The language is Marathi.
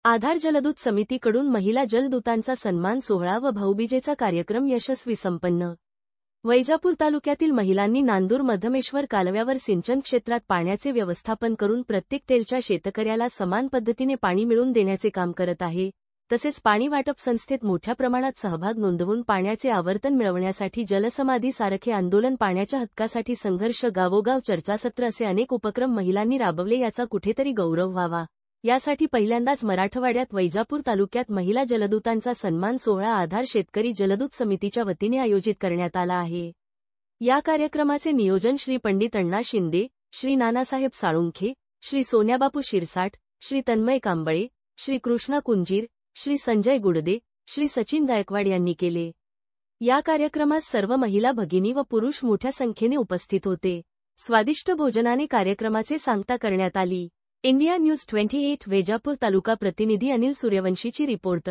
आधार जलदूत समितीकडून महिला जलदूतांचा सन्मान सोहळा व भाऊबीजेचा कार्यक्रम यशस्वी संपन्न. वैजापूर तालुक्यातील महिलांनी नांदूर मध्यमेश्वर कालव्यावर सिंचन क्षेत्रात पाण्याचे व्यवस्थापन करून प्रत्येक टेलच्या शेतकऱ्याला समान पद्धतीने पाणी मिळवून देण्याचे काम करत आहे. तसेच पाणी वाटप संस्थेत मोठ्या प्रमाणात सहभाग नोंदवून पाण्याचे आवर्तन मिळवण्यासाठी जलसमाधी सारखे आंदोलन, पाण्याच्या हक्कासाठी संघर्ष, गावोगाव चर्चासत्र असे अनेक उपक्रम महिलांनी राबवले. याचा कुठेतरी गौरव व्हावा यासाठी पहिल्यांदाच मराठवाड्यात वैजापूर तालुक्यात महिला जलदूतांचा सन्मान सोहळा आधार शेतकरी जलदूत समितीच्या वतीने आयोजित करण्यात आला आहे. या कार्यक्रमाचे नियोजन श्री पंडित अण्णा शिंदे, श्री नानासाहेब साळुंखे, श्री सोन्याबापू शिरसाट, श्री तन्मय कांबळे, श्री कृष्णा कुंजीर, श्री संजय गुडदे, श्री सचिन गायकवाड यांनी केले. या कार्यक्रमात सर्व महिला भगिनी व पुरुष मोठ्या संख्येने उपस्थित होते. स्वादिष्ट भोजनाने कार्यक्रमाचे सांगता करण्यात आली. इंडिया न्यूज 28 वैजापूर तालुका प्रतिनिधी अनिल सूर्यवंशीची रिपोर्ट.